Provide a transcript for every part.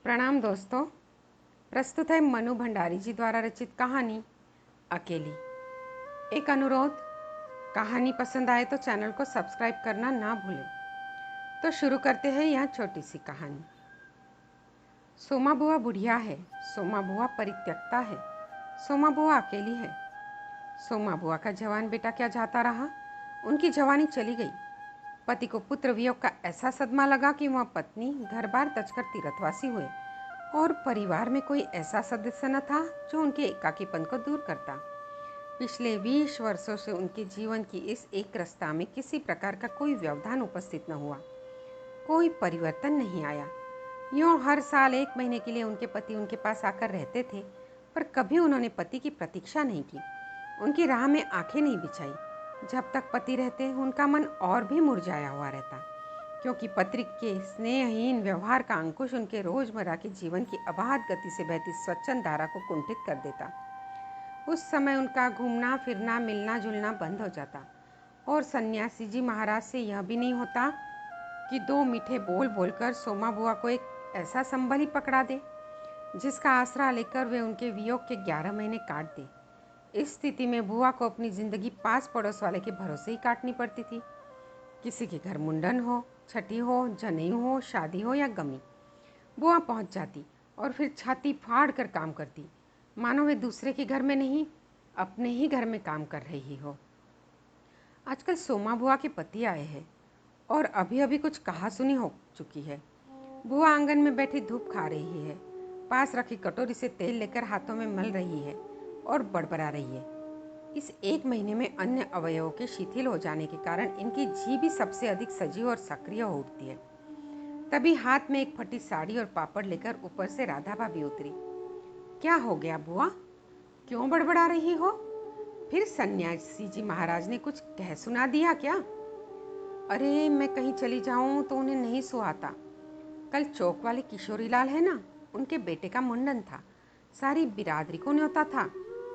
प्रणाम दोस्तों। प्रस्तुत है मनु भंडारी जी द्वारा रचित कहानी अकेली। एक अनुरोध, कहानी पसंद आए तो चैनल को सब्सक्राइब करना ना भूलें। तो शुरू करते हैं यहाँ छोटी सी कहानी। सोमा बुआ बुढ़िया है, सोमा बुआ परित्यक्ता है, सोमा बुआ अकेली है। सोमा बुआ का जवान बेटा क्या जाता रहा, उनकी जवानी चली गई। पति को पुत्र वियोग का ऐसा सदमा लगा कि वह पत्नी घर बार तजकर तीर्थवासी हुए और परिवार में कोई ऐसा सदस्य न था जो उनके एकाकीपन को दूर करता। पिछले 20 वर्षों से उनके जीवन की इस एक रस्ता में किसी प्रकार का कोई व्यवधान उपस्थित न हुआ, कोई परिवर्तन नहीं आया। यूँ हर साल 1 महीने के लिए उनके पति उनके पास आकर रहते थे, पर कभी उन्होंने पति की प्रतीक्षा नहीं की, उनकी राह में आंखें नहीं बिछाई। जब तक पति रहते उनका मन और भी मुरझाया हुआ रहता, क्योंकि पति के स्नेहहीन व्यवहार का अंकुश उनके रोजमर्रा के जीवन की अबाध गति से बहती स्वच्छंद धारा को कुंठित कर देता। उस समय उनका घूमना फिरना मिलना जुलना बंद हो जाता और सन्यासी जी महाराज से यह भी नहीं होता कि 2 मीठे बोल बोलकर सोमा बुआ को एक ऐसा संबल ही पकड़ा दे जिसका आसरा लेकर वे उनके वियोग के 11 महीने काट दे। इस स्थिति में बुआ को अपनी जिंदगी पास पड़ोस वाले के भरोसे ही काटनी पड़ती थी। किसी के घर मुंडन हो, छठी हो, जनेऊ हो, शादी हो या गमी, बुआ पहुंच जाती और फिर छाती फाड़ कर काम करती, मानो वे दूसरे के घर में नहीं अपने ही घर में काम कर रही हो। आजकल सोमा बुआ के पति आए हैं और अभी अभी कुछ कहा सुनी हो चुकी है। बुआ आंगन में बैठी धूप खा रही है, पास रखी कटोरी से तेल लेकर हाथों में मल रही है और बड़बड़ा रही है। इस 1 महीने में अन्य अवयवों के शिथिल हो जाने के कारण इनकी जीभ भी सबसे अधिक सजीव और सक्रिय हो उठती है। तभी हाथ में एक फटी साड़ी और पापड़ लेकर ऊपर से राधा भाभी उतरी। क्या हो गया बुआ, क्यों बड़बड़ा रही हो? फिर सन्यासी जी महाराज ने कुछ कह सुना दिया क्या? अरे मैं कहीं चली जाऊं तो उन्हें नहीं सुहाता। कल चौक वाले किशोरी लाल है ना, उनके बेटे का मुंडन था, सारी बिरादरी को न्योता था।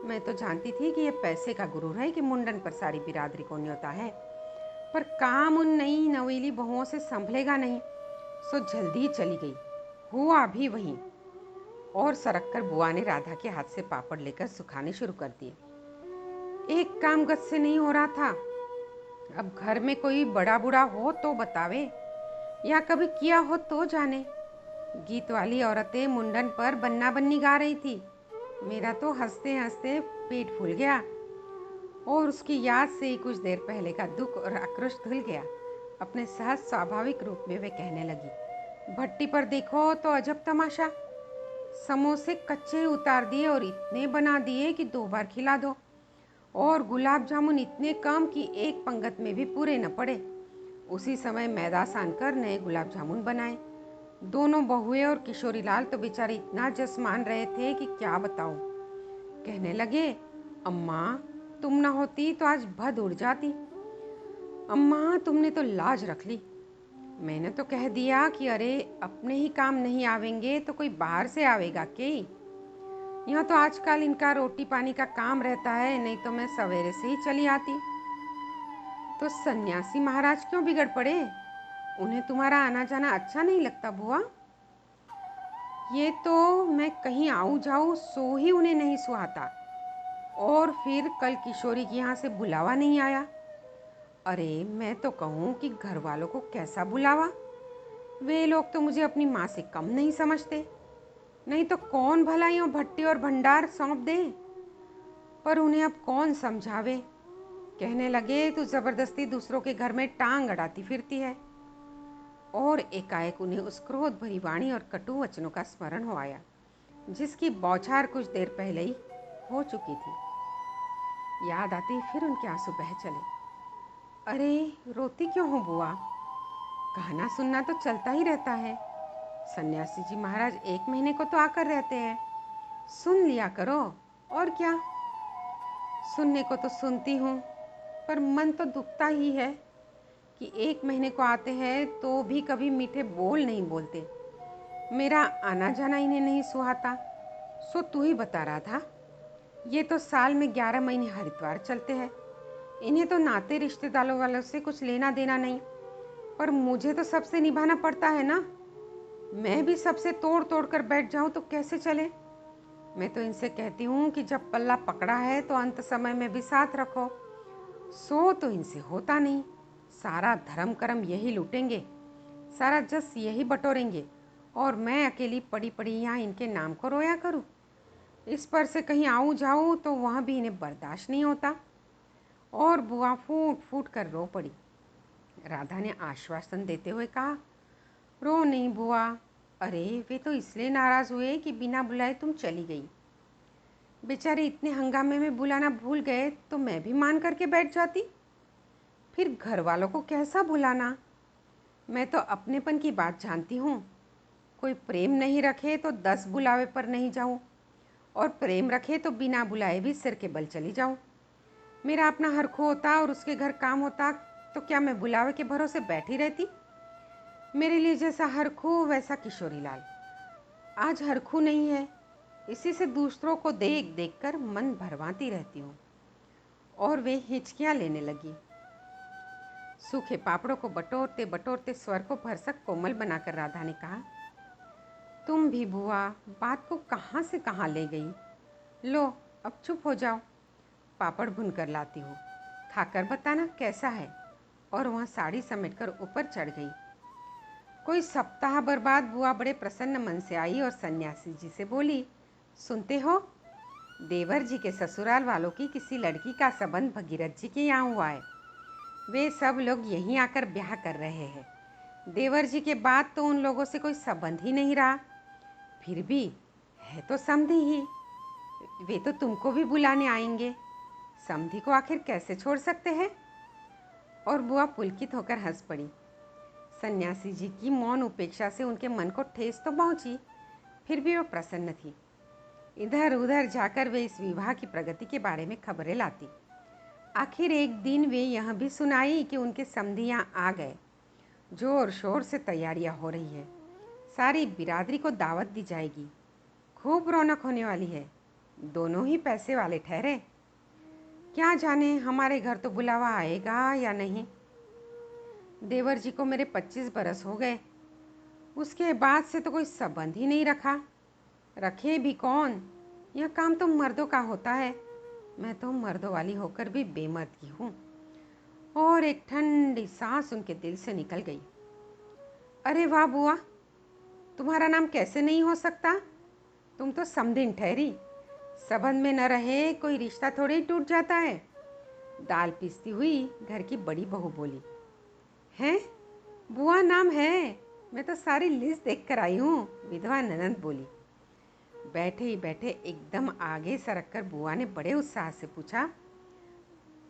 मैं तो जानती थी कि ये पैसे का गुरूर है कि मुंडन पर सारी बिरादरी को न्योता है, पर काम उन नई नवेली बहुओं से संभलेगा नहीं, सो जल्दी चली गई। हुआ भी वहीं। और सरक कर बुआ ने राधा के हाथ से पापड़ लेकर सुखाने शुरू कर दिए। एक काम गत से नहीं हो रहा था। अब घर में कोई बड़ा बूढ़ा हो तो बतावे, या कभी किया हो तो जाने। गीत वाली औरतें मुंडन पर बन्ना बन्नी गा रही थी। मेरा तो हंसते हंसते पेट फूल गया और उसकी याद से ही कुछ देर पहले का दुख और आक्रोश धुल गया। अपने सहज स्वाभाविक रूप में वे कहने लगी, भट्टी पर देखो तो अजब तमाशा, समोसे कच्चे उतार दिए और इतने बना दिए कि 2 बार खिला दो, और गुलाब जामुन इतने कम कि एक पंगत में भी पूरे न पड़े। उसी समय मैदा सानकर नए गुलाब जामुन बनाए। दोनों बहुए और किशोरी लाल तो बेचारे इतना जस मान रहे थे कि क्या बताऊं। कहने लगे, अम्मा तुम न होती तो आज भद उड़ जाती। अम्मा तुमने तो लाज रख ली। मैंने तो कह दिया कि अरे अपने ही काम नहीं आवेंगे तो कोई बाहर से आवेगा के? यहाँ तो आजकल इनका रोटी पानी का काम रहता है, नहीं तो मैं सवेरे से ही चली आती। तो सन्यासी महाराज क्यों बिगड़ पड़े? उन्हें तुम्हारा आना जाना अच्छा नहीं लगता बुआ? ये तो मैं कहीं आऊँ जाऊँ सो ही उन्हें नहीं सुहाता। और फिर कल किशोरी के यहाँ से बुलावा नहीं आया। अरे मैं तो कहूँ कि घर वालों को कैसा बुलावा, वे लोग तो मुझे अपनी माँ से कम नहीं समझते। नहीं तो कौन भला यूँ भट्टी और भंडार सौंप दे, पर उन्हें अब कौन समझावे। कहने लगे तू जबरदस्ती दूसरों के घर में टांग अड़ाती फिरती है। और एकाएक उन्हें उस क्रोध भरी वाणी और कटु वचनों का स्मरण हो आया जिसकी बौछार कुछ देर पहले ही हो चुकी थी। याद आते फिर उनके आंसू बह चले। अरे रोती क्यों हो बुआ, कहना सुनना तो चलता ही रहता है। सन्यासी जी महाराज 1 महीने को तो आकर रहते हैं, सुन लिया करो। और क्या, सुनने को तो सुनती हूँ, पर मन तो दुखता ही है कि 1 महीने को आते हैं तो भी कभी मीठे बोल नहीं बोलते। मेरा आना जाना इन्हें नहीं सुहाता। सो तू ही बता रहा था, ये तो साल में 11 महीने हरिद्वार चलते हैं। इन्हें तो नाते रिश्तेदारों वालों से कुछ लेना देना नहीं, पर मुझे तो सबसे निभाना पड़ता है ना। मैं भी सबसे तोड़ तोड़ कर बैठ जाऊं तो कैसे चले। मैं तो इनसे कहती हूँ कि जब पल्ला पकड़ा है तो अंत समय में भी साथ रखो। सो तो इनसे होता नहीं। सारा धर्म कर्म यही लूटेंगे, सारा जस यही बटोरेंगे, और मैं अकेली पड़ी पड़ी यहाँ इनके नाम को रोया करूँ। इस पर से कहीं आऊँ जाऊँ तो वहाँ भी इन्हें बर्दाश्त नहीं होता। और बुआ फूट फूट कर रो पड़ी। राधा ने आश्वासन देते हुए कहा, रो नहीं बुआ। अरे वे तो इसलिए नाराज हुए कि बिना बुलाए तुम चली गई। बेचारे इतने हंगामे में बुलाना भूल गए तो मैं भी मान करके बैठ जाती। फिर घर वालों को कैसा बुलाना। मैं तो अपनेपन की बात जानती हूँ। कोई प्रेम नहीं रखे तो 10 बुलावे पर नहीं जाऊँ, और प्रेम रखे तो बिना बुलाए भी सिर के बल चली जाऊँ। मेरा अपना हरखू होता और उसके घर काम होता तो क्या मैं बुलावे के भरोसे बैठी रहती। मेरे लिए जैसा हरखू वैसा किशोरी लाल। आज हरखू नहीं है, इसी से दूसरों को देख देख कर मन भरवाती रहती हूँ। और वे हिचकियाँ लेने लगी। सूखे पापड़ों को बटोरते बटोरते स्वर को भरसक कोमल बनाकर राधा ने कहा, तुम भी बुआ बात को कहाँ से कहाँ ले गई। लो अब चुप हो जाओ, पापड़ भून कर लाती हूँ, खाकर बताना कैसा है। और वह साड़ी समेटकर ऊपर चढ़ गई। कोई सप्ताह भर बाद बुआ बड़े प्रसन्न मन से आई और सन्यासी जी से बोली, सुनते हो, देवर जी के ससुराल वालों की किसी लड़की का संबंध भगीरथ जी के यहाँ हुआ है। वे सब लोग यहीं आकर ब्याह कर रहे हैं। देवर जी के बाद तो उन लोगों से कोई संबंध ही नहीं रहा। फिर भी है तो समधी ही, वे तो तुमको भी बुलाने आएंगे। समधी को आखिर कैसे छोड़ सकते हैं। और बुआ पुलकित होकर हंस पड़ी। सन्यासी जी की मौन उपेक्षा से उनके मन को ठेस तो पहुंची, फिर भी वो प्रसन्न थी। इधर उधर जाकर वे इस विवाह की प्रगति के बारे में खबरें लाती। आखिर एक दिन वे यह भी सुनाई कि उनके समधियाँ आ गए। जोर शोर से तैयारियां हो रही है। सारी बिरादरी को दावत दी जाएगी। खूब रौनक होने वाली है। दोनों ही पैसे वाले ठहरे। क्या जाने हमारे घर तो बुलावा आएगा या नहीं। देवर जी को मेरे 25 बरस हो गए, उसके बाद से तो कोई संबंध ही नहीं रखा। रखे भी कौन, यह काम तो मर्दों का होता है। मैं तो मर्दों वाली होकर भी बेमर्द की हूँ। और एक ठंडी सांस उनके दिल से निकल गई। अरे वाह बुआ, तुम्हारा नाम कैसे नहीं हो सकता। तुम तो समधिन ठहरी। संबंध में न रहे कोई रिश्ता थोड़े ही टूट जाता है। दाल पीसती हुई घर की बड़ी बहू बोली। हैं, बुआ नाम है, मैं तो सारी लिस्ट देख कर आई हूँ, विधवा ननंद बोली। बैठे ही बैठे एकदम आगे सरक कर बुआ ने बड़े उत्साह से पूछा,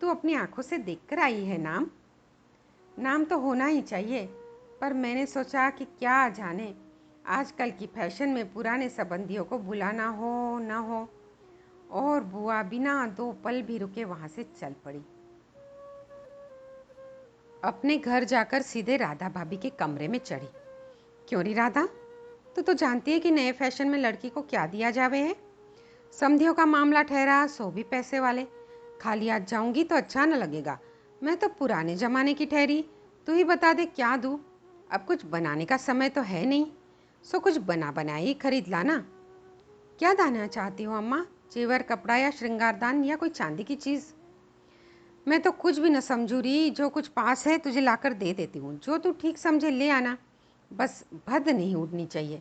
तू अपनी आंखों से देख कर आई है नाम। नाम तो होना ही चाहिए, पर मैंने सोचा कि क्या जाने आजकल की फैशन में पुराने संबंधियों को बुलाना हो ना हो। और बुआ बिना 2 पल भी रुके वहां से चल पड़ी। अपने घर जाकर सीधे राधा भाभी के कमरे में चढ़ी। क्यों री राधा, तू तो जानती है कि नए फैशन में लड़की को क्या दिया जावे है। समधियों का मामला ठहरा सो भी पैसे वाले। खाली आज जाऊंगी तो अच्छा न लगेगा। मैं तो पुराने जमाने की ठहरी। तू ही बता दे क्या दूँ। अब कुछ बनाने का समय तो है नहीं, सो कुछ बना बनाई खरीद लाना। क्या दाना चाहती हो अम्मा, जेवर कपड़ा या श्रृंगारदान या कोई चांदी की चीज़। मैं तो कुछ भी न समझू रही, जो कुछ पास है तुझे लाकर दे देती हूँ, जो तू ठीक समझे ले आना। बस भद नहीं उड़नी चाहिए।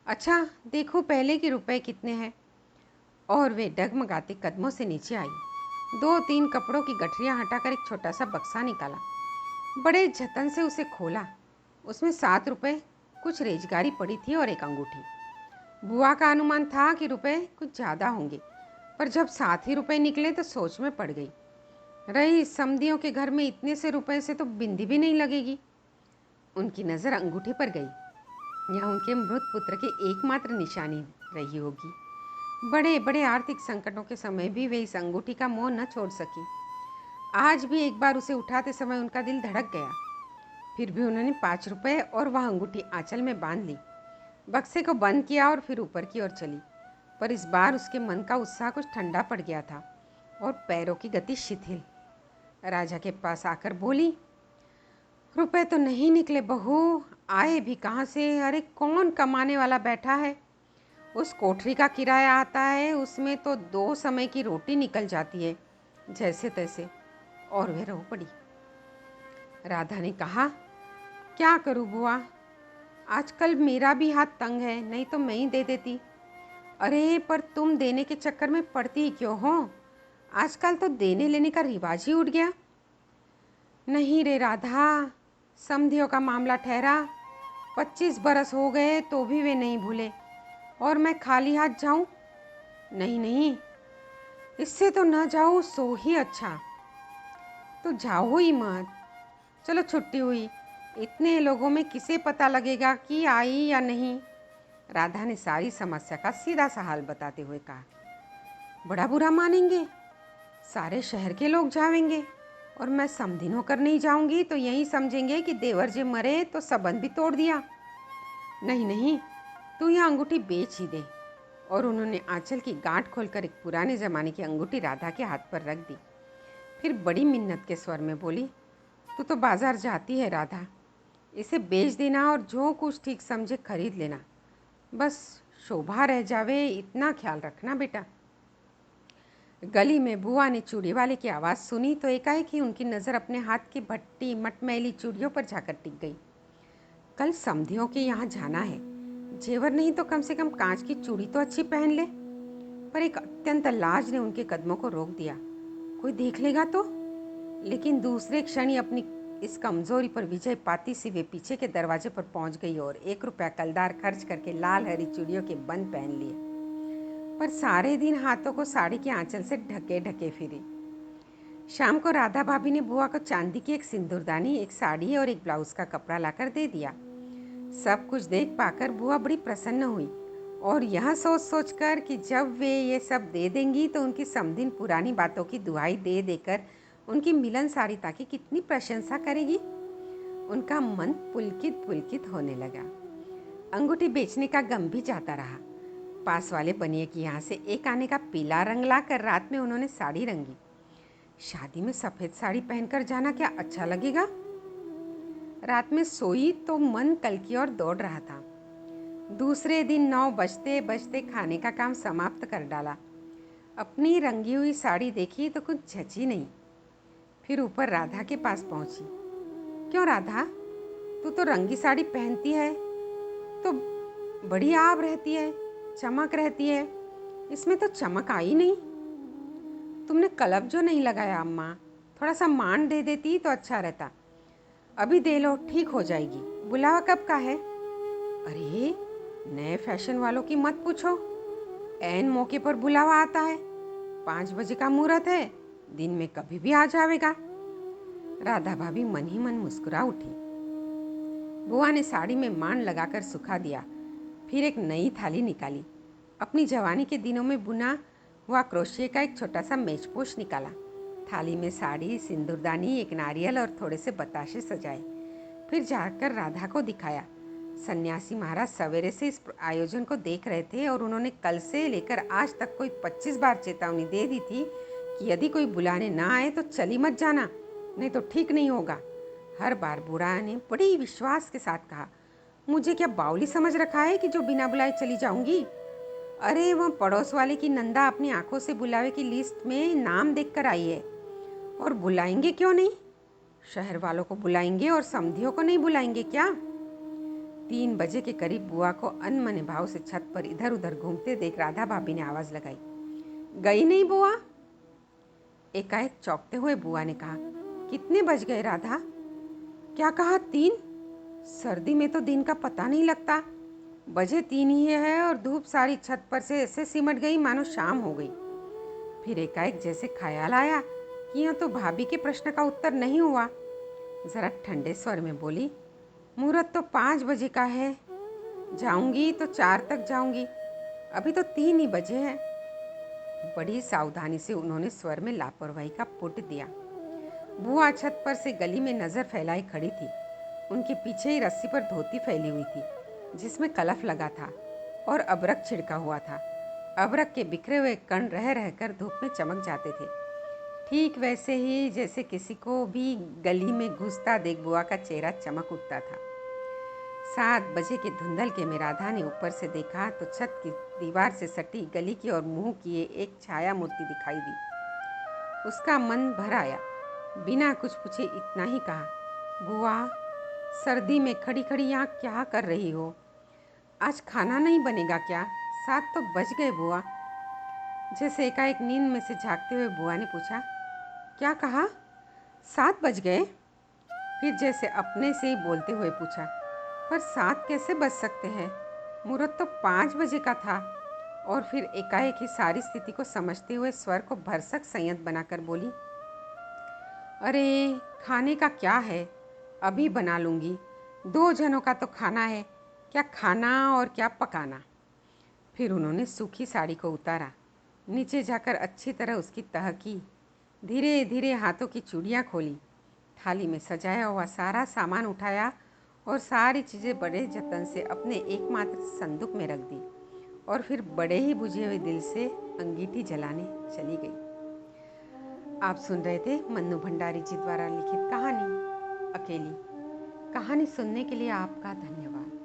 अच्छा देखो पहले के रुपए कितने हैं। और वे डगमगाते कदमों से नीचे आई। 2-3 कपड़ों की गठरियाँ हटाकर एक छोटा सा बक्सा निकाला। बड़े जतन से उसे खोला। उसमें 7 रुपए, कुछ रेजगारी पड़ी थी और एक अंगूठी। बुआ का अनुमान था कि रुपए कुछ ज़्यादा होंगे, पर जब 7 ही रुपए निकले तो सोच में पड़ गई। रही समधियों के घर में इतने से रुपए से तो बिंदी भी नहीं लगेगी। उनकी नज़र अंगूठी पर गई। यह उनके मृत पुत्र की एकमात्र निशानी रही होगी। बड़े बड़े आर्थिक संकटों के समय भी वे इस अंगूठी का मोह न छोड़ सकी। आज भी एक बार उसे उठाते समय उनका दिल धड़क गया। फिर भी उन्होंने 5 रुपए और वह अंगूठी आंचल में बांध ली। बक्से को बंद किया और फिर ऊपर की ओर चली। पर इस बार उसके मन का उत्साह कुछ ठंडा पड़ गया था और पैरों की गति शिथिल। राजा के पास आकर बोली, रुपए तो नहीं निकले बहू, आए भी कहाँ से? अरे कौन कमाने वाला बैठा है? उस कोठरी का किराया आता है, उसमें तो 2 समय की रोटी निकल जाती है जैसे तैसे। और वह रो पड़ी। राधा ने कहा, क्या करूँ बुआ, आजकल मेरा भी हाथ तंग है, नहीं तो मैं ही दे देती। अरे पर तुम देने के चक्कर में पड़ती ही क्यों हो? आजकल तो देने लेने का रिवाज ही उठ गया। नहीं रे राधा, समधियों का मामला ठहरा, 25 बरस हो गए तो भी वे नहीं भूले, और मैं खाली हाथ जाऊं? नहीं नहीं, इससे तो न जाऊं सो ही अच्छा। तो जाओ ही मत। चलो छुट्टी हुई, इतने लोगों में किसे पता लगेगा कि आई या नहीं? राधा ने सारी समस्या का सीधा सा हाल बताते हुए कहा। बड़ा बुरा मानेंगे, सारे शहर के लोग जावेंगे, और मैं समधिन होकर नहीं जाऊंगी तो यही समझेंगे कि देवर जी मरे तो संबंध भी तोड़ दिया। नहीं नहीं, तू यह अंगूठी बेच ही दे। और उन्होंने आंचल की गांठ खोलकर एक पुराने जमाने की अंगूठी राधा के हाथ पर रख दी। फिर बड़ी मिन्नत के स्वर में बोली, तू तो बाजार जाती है राधा, इसे बेच देना और जो कुछ ठीक समझे खरीद लेना, बस शोभा रह जावे इतना ख्याल रखना बेटा। गली में बुआ ने चूड़ी वाले की आवाज़ सुनी तो एकाएक ही उनकी नज़र अपने हाथ की भट्टी मटमैली चूड़ियों पर जाकर टिक गई। कल समधियों के यहाँ जाना है, जेवर नहीं तो कम से कम कांच की चूड़ी तो अच्छी पहन ले। पर एक अत्यंत लाज ने उनके कदमों को रोक दिया। कोई देख लेगा तो? लेकिन दूसरे क्षण ही अपनी इस कमजोरी पर विजय पाती सी वे पीछे के दरवाजे पर पहुंच गई और 1 रुपया कलदार खर्च करके लाल हरी चूड़ियों के बंद पहन लिए। पर सारे दिन हाथों को साड़ी के आंचल से ढके ढके फिरी। शाम को राधा भाभी ने बुआ को चांदी की एक सिंदूरदानी, एक साड़ी और एक ब्लाउज का कपड़ा लाकर दे दिया। सब कुछ देख पाकर बुआ बड़ी प्रसन्न हुई और यह सोच सोच कर कि जब वे ये सब दे देंगी तो उनकी समधिन पुरानी बातों की दुहाई दे देकर उनकी मिलनसारिता की कितनी प्रशंसा करेगी, उनका मन पुलकित पुलकित होने लगा। अंगूठी बेचने का गम भी जाता रहा। पास वाले बनिए की यहाँ से एक आने का पीला रंग लाकर रात में उन्होंने साड़ी रंगी। शादी में सफ़ेद साड़ी पहनकर जाना क्या अच्छा लगेगा? रात में सोई तो मन कल की ओर दौड़ रहा था। दूसरे दिन 9 बजते बजते खाने का काम समाप्त कर डाला। अपनी रंगी हुई साड़ी देखी तो कुछ जची नहीं। फिर ऊपर राधा के पास पहुंची। क्यों राधा, तू तो रंगी साड़ी पहनती है तो बड़ी आब रहती है, चमक रहती है, इसमें तो चमक आई नहीं। तुमने कलब जो नहीं लगाया अम्मा, थोड़ा सा मान दे देती तो अच्छा रहता। अभी दे लो, ठीक हो जाएगी। बुलावा कब का है? अरे नए फैशन वालों की मत पूछो, ऐन मौके पर बुलावा आता है। 5 बजे का मुहूर्त है, दिन में कभी भी आ जाएगा। राधा भाभी मन ही मन मुस्कुरा उठी। बुआ ने साड़ी में मान लगाकर सुखा दिया, फिर एक नई थाली निकाली। अपनी जवानी के दिनों में बुना हुआ क्रोशिये का एक छोटा सा मेजपोश निकाला। थाली में साड़ी, सिंदूरदानी, एक नारियल और थोड़े से बताशे सजाए। फिर जाकर राधा को दिखाया। सन्यासी महाराज सवेरे से इस आयोजन को देख रहे थे और उन्होंने कल से लेकर आज तक कोई 25 बार चेतावनी दे दी थी कि यदि कोई बुलाने ना आए तो चली मत जाना, नहीं तो ठीक नहीं होगा। हर बार बुढ़ा ने बड़ी विश्वास के साथ कहा, मुझे क्या बावली समझ रखा है कि जो बिना बुलाए चली जाऊंगी? अरे वह पड़ोस वाले की नंदा अपनी आंखों से बुलावे की लिस्ट में नाम देखकर आई है, और बुलाएंगे क्यों नहीं? शहर वालों को बुलाएंगे और समधियों को नहीं बुलाएंगे क्या? 3 बजे के करीब बुआ को अनमने भाव से छत पर इधर उधर घूमते देख राधा भाभी ने आवाज लगाई, गई नहीं बुआ? एकाएक चौंकते हुए बुआ ने कहा, कितने बज गए राधा? क्या कहा, 3? सर्दी में तो दिन का पता नहीं लगता। बजे 3 ही है और धूप सारी छत पर से ऐसे सिमट गई मानो शाम हो गई। फिर एकाएक जैसे ख्याल आया कि यह तो भाभी के प्रश्न का उत्तर नहीं हुआ। जरा ठंडे स्वर में बोली, मुहूर्त तो 5 बजे का है, जाऊंगी तो 4 तक जाऊंगी, अभी तो 3 ही बजे हैं। बड़ी सावधानी से उन्होंने स्वर में लापरवाही का पुट दिया। बुआ छत पर से गली में नजर फैलाई खड़ी थी। उनके पीछे ही रस्सी पर धोती फैली हुई थी जिसमें कलफ लगा था और अबरक छिड़का हुआ था। अबरक के बिखरे हुए कण रह रहकर धूप में चमक जाते थे, ठीक वैसे ही जैसे किसी को भी गली में घुसता देख बुआ का चेहरा चमक उठता था। 7 बजे के धुंधलके में राधा ने ऊपर से देखा तो छत की दीवार से सटी गली की ओर मुंह किए एक छाया मूर्ति दिखाई दी। उसका मन भर आया। बिना कुछ पूछे इतना ही कहा, बुआ, सर्दी में खड़ी खड़ी यहाँ क्या कर रही हो? आज खाना नहीं बनेगा क्या? 7 तो बज गए बुआ। जैसे एकाएक नींद में से जागते हुए बुआ ने पूछा, क्या कहा? 7 बज गए? फिर जैसे अपने से ही बोलते हुए पूछा, पर 7 कैसे बज सकते हैं? मुहूर्त तो 5 बजे का था। और फिर एकाएक ही सारी स्थिति को समझते हुए स्वर को भरसक संयत बनाकर बोली, अरे खाने का क्या है, अभी बना लूँगी। 2 जनों का तो खाना है, क्या खाना और क्या पकाना। फिर उन्होंने सूखी साड़ी को उतारा, नीचे जाकर अच्छी तरह उसकी तह की, धीरे धीरे हाथों की चूड़ियाँ खोली, थाली में सजाया हुआ सारा सामान उठाया और सारी चीज़ें बड़े जतन से अपने एकमात्र संदूक में रख दी और फिर बड़े ही बुझे हुए दिल से अंगीठी जलाने चली गई। आप सुन रहे थे मन्नू भंडारी जी द्वारा लिखित कहानी अकेली। कहानी सुनने के लिए आपका धन्यवाद।